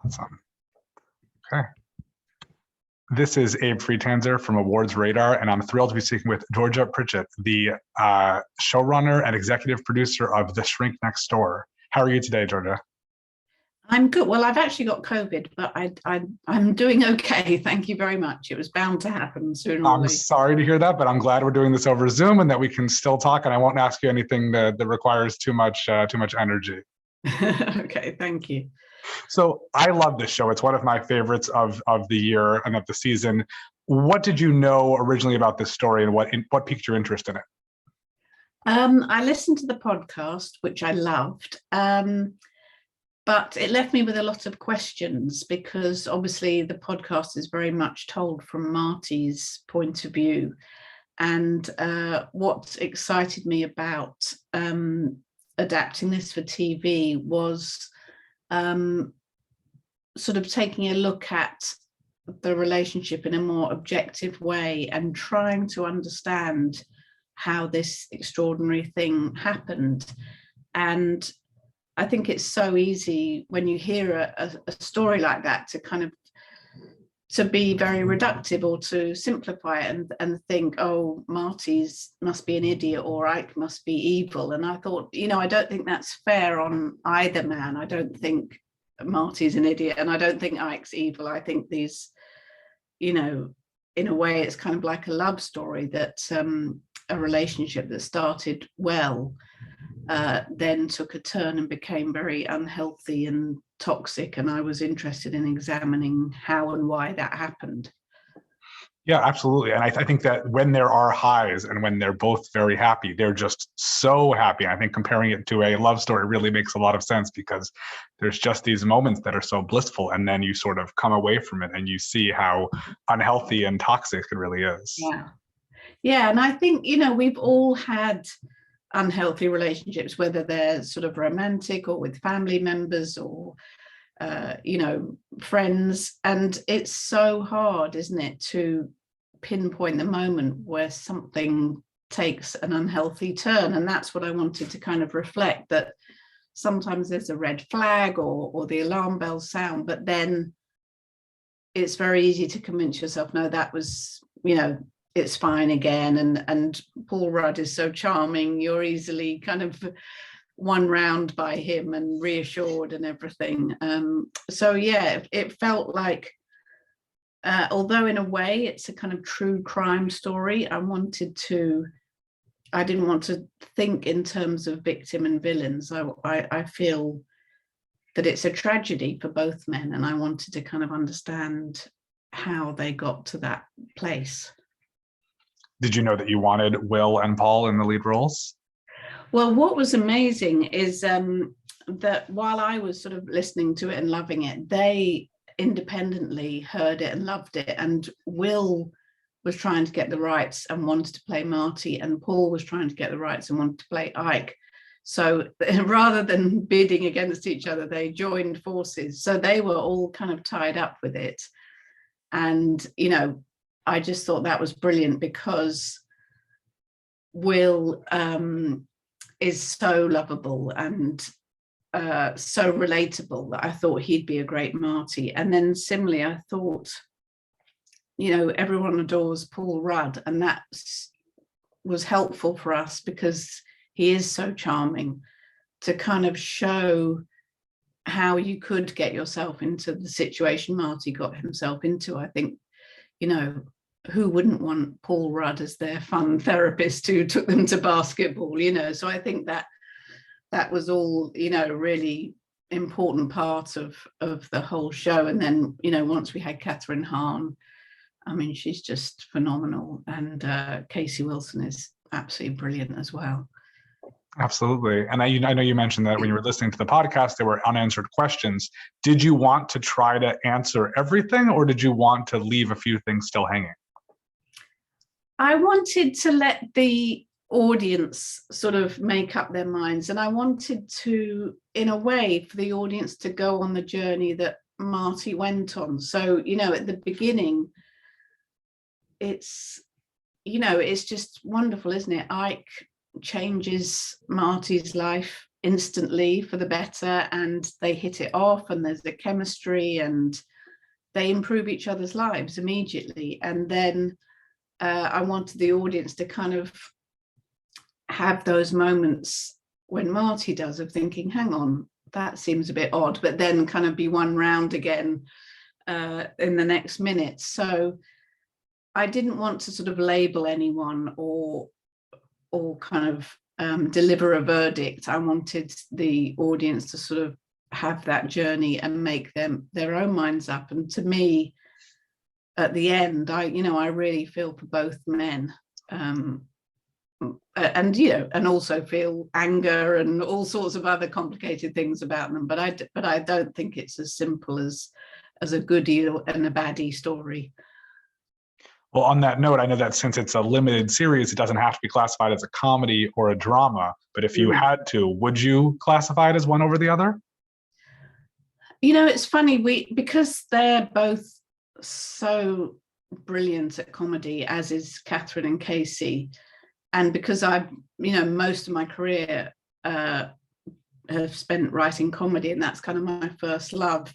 Awesome. Okay. This is Abe Freetanzer from Awards Radar, and I'm thrilled to be speaking with Georgia Pritchett, the showrunner and executive producer of The Shrink Next Door. How are you today, Georgia? I'm good. Well, I've actually got COVID, but I'm doing okay. Thank you very much. It was bound to happen sooner or later. I'm sorry to hear that, but I'm glad we're doing this over Zoom and that we can still talk, and I won't ask you anything that requires too much energy. Okay, thank you. So I love this show. It's one of my favorites of the year and of the season. What did you know originally about this story, and what piqued your interest in it? I listened to the podcast, which I loved, but it left me with a lot of questions because obviously the podcast is very much told from Marty's point of view. And what excited me about adapting this for TV was sort of taking a look at the relationship in a more objective way and trying to understand how this extraordinary thing happened. And I think it's so easy when you hear a story like that to be very reductive or to simplify it and think, oh, Marty's must be an idiot or Ike must be evil. And I thought, I don't think that's fair on either man. I don't think Marty's an idiot and I don't think Ike's evil. I think these, in a way, it's kind of like a love story that a relationship that started well then took a turn and became very unhealthy and toxic, and I was interested in examining how and why that happened. Yeah, absolutely. And I think that when there are highs and when they're both very happy, they're just so happy. I think comparing it to a love story really makes a lot of sense because there's just these moments that are so blissful, and then you sort of come away from it and you see how unhealthy and toxic it really is. Yeah, and I think, we've all had unhealthy relationships, whether they're sort of romantic or with family members or friends, and it's so hard, isn't it, to pinpoint the moment where something takes an unhealthy turn. And that's what I wanted to kind of reflect, that sometimes there's a red flag or the alarm bells sound, but then it's very easy to convince yourself, no, that was, it's fine again. And Paul Rudd is so charming, you're easily kind of won round by him and reassured and everything. So yeah, it felt like, although in a way it's a kind of true crime story, I didn't want to think in terms of victim and villains. I feel that it's a tragedy for both men, and I wanted to kind of understand how they got to that place. Did you know that you wanted Will and Paul in the lead roles? Well, what was amazing is that while I was sort of listening to it and loving it, they independently heard it and loved it. And Will was trying to get the rights and wanted to play Marty, and Paul was trying to get the rights and wanted to play Ike. So rather than bidding against each other, they joined forces. So they were all kind of tied up with it. And, I just thought that was brilliant because Will is so lovable and so relatable that I thought he'd be a great Marty. And then similarly, I thought, everyone adores Paul Rudd, and that was helpful for us because he is so charming, to kind of show how you could get yourself into the situation Marty got himself into. I think, who wouldn't want Paul Rudd as their fun therapist who took them to basketball, so I think that was all, really important part of the whole show. And then, once we had Catherine Hahn, I mean, she's just phenomenal. And Casey Wilson is absolutely brilliant as well. Absolutely. And I know you mentioned that when you were listening to the podcast, there were unanswered questions. Did you want to try to answer everything, or did you want to leave a few things still hanging? I wanted to let the audience sort of make up their minds, and I wanted to, in a way, for the audience to go on the journey that Marty went on. So, at the beginning, it's just wonderful, isn't it? Ike changes Marty's life instantly for the better, and they hit it off, and there's the chemistry, and they improve each other's lives immediately. And then I wanted the audience to kind of have those moments when Marty does of thinking, hang on, that seems a bit odd, but then kind of be one round again in the next minute. So I didn't want to sort of label anyone or kind of deliver a verdict. I wanted the audience to sort of have that journey and make them their own minds up. And to me, at the end, I really feel for both men, and and also feel anger and all sorts of other complicated things about them. But I don't think it's as simple as a goodie and a baddie story. Well, on that note, I know that since it's a limited series, it doesn't have to be classified as a comedy or a drama. But if you had to, would you classify it as one over the other? It's funny, because they're both so brilliant at comedy, as is Catherine and Casey, and because I've, most of my career have spent writing comedy, and that's kind of my first love.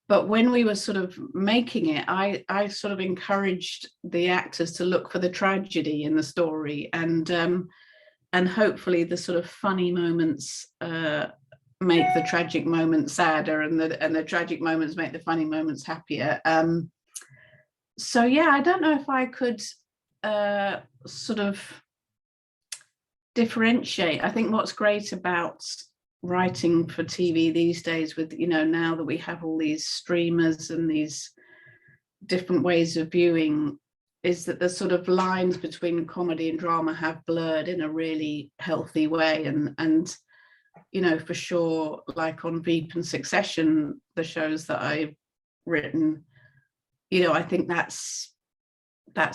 But when we were sort of making it, I sort of encouraged the actors to look for the tragedy in the story, and hopefully the sort of funny moments make the tragic moments sadder, and the tragic moments make the funny moments happier. So yeah, I don't know if I could sort of differentiate. I think what's great about writing for TV these days, with now that we have all these streamers and these different ways of viewing, is that the sort of lines between comedy and drama have blurred in a really healthy way. And for sure, like on Veep and Succession, the shows that I've written, I think that's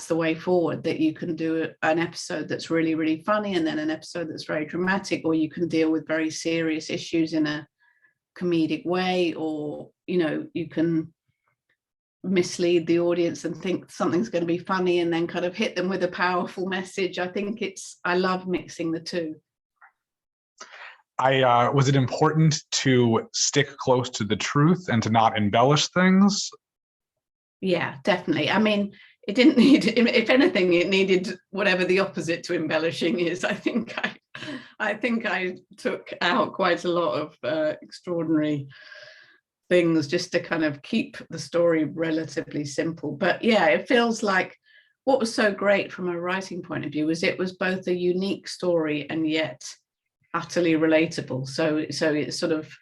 the way forward, that you can do an episode that's really, really funny, and then an episode that's very dramatic, or you can deal with very serious issues in a comedic way, or you can mislead the audience and think something's going to be funny and then kind of hit them with a powerful message. I love mixing the two. Was it important to stick close to the truth and to not embellish things? Yeah, definitely. I mean, it didn't need, if anything, it needed whatever the opposite to embellishing is. I think I took out quite a lot of extraordinary things just to kind of keep the story relatively simple. But yeah, it feels like what was so great from a writing point of view was it was both a unique story and yet utterly relatable. So it sort of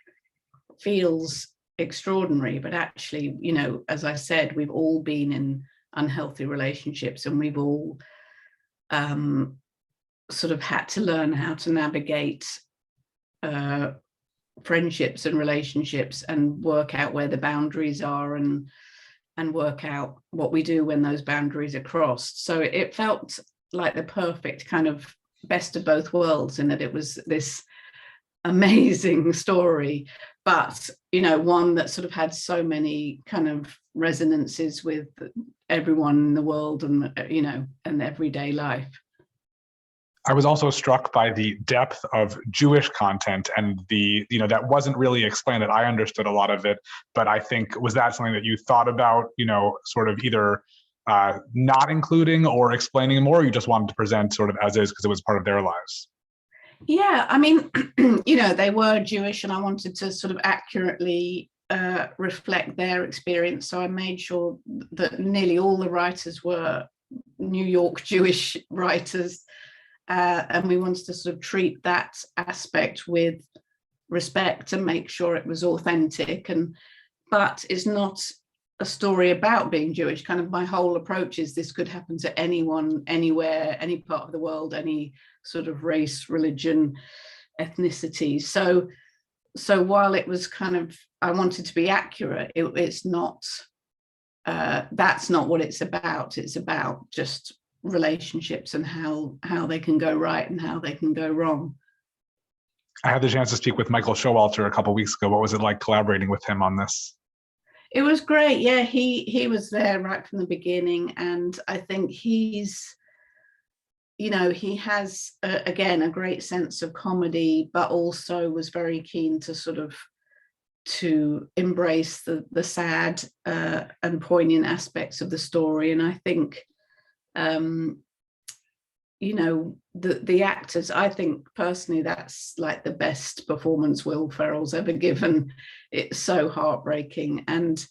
feels extraordinary, but actually, as I said, we've all been in unhealthy relationships, and we've all sort of had to learn how to navigate friendships and relationships, and work out where the boundaries are, and work out what we do when those boundaries are crossed. So it felt like the perfect kind of best of both worlds, in that it was this amazing story, but one that sort of had so many kind of resonances with everyone in the world, and and everyday life. I was also struck by the depth of Jewish content, and that wasn't really explained. That I understood a lot of it, but I think, was that something that you thought about, sort of either not including or explaining more, or you just wanted to present sort of as is because it was part of their lives? Yeah, I mean, they were Jewish, and I wanted to sort of accurately reflect their experience. So I made sure that nearly all the writers were New York Jewish writers, and we wanted to sort of treat that aspect with respect and make sure it was authentic. But it's not a story about being Jewish. Kind of my whole approach is this could happen to anyone, anywhere, any part of the world, any sort of race, religion, ethnicity. So while it was kind of, I wanted to be accurate, it's not, that's not what it's about. It's about just relationships and how they can go right and how they can go wrong. I had the chance to speak with Michael Showalter a couple of weeks ago. What was it like collaborating with him on this? It was great. Yeah, he was there right from the beginning, and I think he's you know, he has, again, a great sense of comedy, but also was very keen to sort of to embrace the sad and poignant aspects of the story. And I think, you know, the actors, I think personally, that's like the best performance Will Ferrell's ever given. It's so heartbreaking. And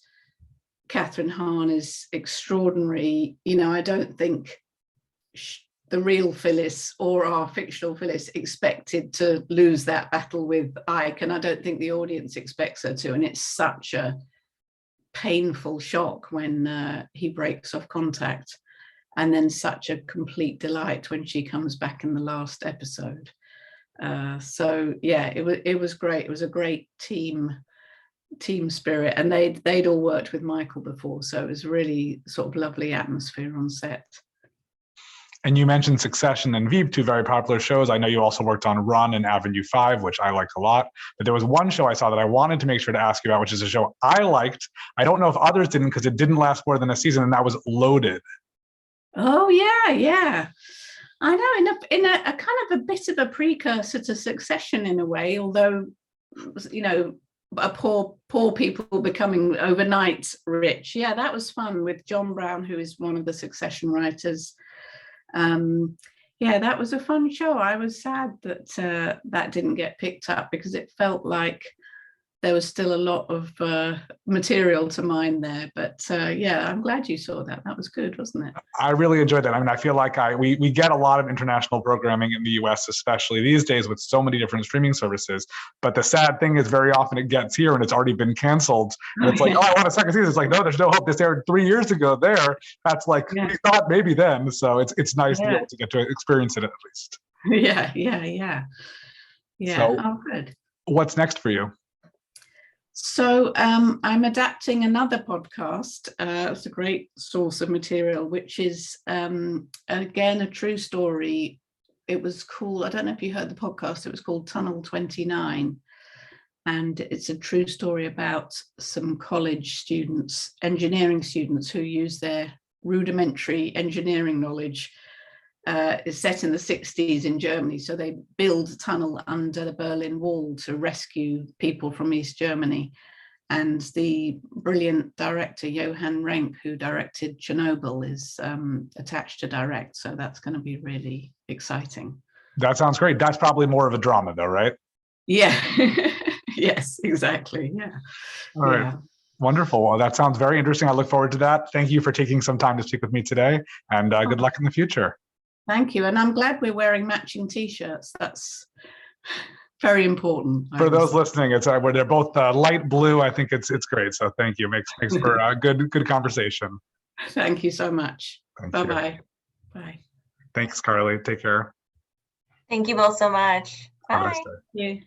Catherine Hahn is extraordinary. You know, I don't think the real Phyllis or our fictional Phyllis expected to lose that battle with Ike, and I don't think the audience expects her to. And it's such a painful shock when he breaks off contact, and then such a complete delight when she comes back in the last episode. So yeah, it was great. It was a great team spirit, and they'd all worked with Michael before, so it was really sort of lovely atmosphere on set. And you mentioned Succession and Veep, two very popular shows. I know you also worked on Run and Avenue 5, which I liked a lot. But there was one show I saw that I wanted to make sure to ask you about, which is a show I liked. I don't know if others didn't, because it didn't last more than a season, and that was Loaded. Oh yeah. I know, in a kind of a bit of a precursor to Succession in a way, although, you know, a poor people becoming overnight rich. Yeah, that was fun with John Brown, who is one of the Succession writers. Yeah, that was a fun show. I was sad that that didn't get picked up, because it felt like there was still a lot of material to mine there. But yeah, I'm glad you saw that. That was good, wasn't it? I really enjoyed that. I mean, I feel like we get a lot of international programming in the US, especially these days with so many different streaming services. But the sad thing is very often it gets here and it's already been canceled. And it's like, oh, I want a second season. It's like, no, there's no hope. This aired 3 years ago there. That's like, we thought maybe then. So it's nice to be able to get to experience it at least. Yeah. So, oh, good. What's next for you? So I'm adapting another podcast. It's a great source of material, which is, again, a true story. It was called, I don't know if you heard the podcast, it was called Tunnel 29. And it's a true story about some college students, engineering students, who use their rudimentary engineering knowledge. Is set in the 60s in Germany. So they build a tunnel under the Berlin Wall to rescue people from East Germany. And the brilliant director, Johann Renck, who directed Chernobyl, is attached to direct. So that's going to be really exciting. That sounds great. That's probably more of a drama though, right? Yeah. Yes, exactly. Yeah. All right. Wonderful. Well, that sounds very interesting. I look forward to that. Thank you for taking some time to speak with me today, and good luck in the future. Thank you. And I'm glad we're wearing matching T-shirts. That's very important. For those listening, it's where they're both light blue. I think it's great. So thank you. Makes for a good conversation. Thank you so much. Bye-bye. Bye. Thanks, Carly. Take care. Thank you both so much. Bye. Thank you.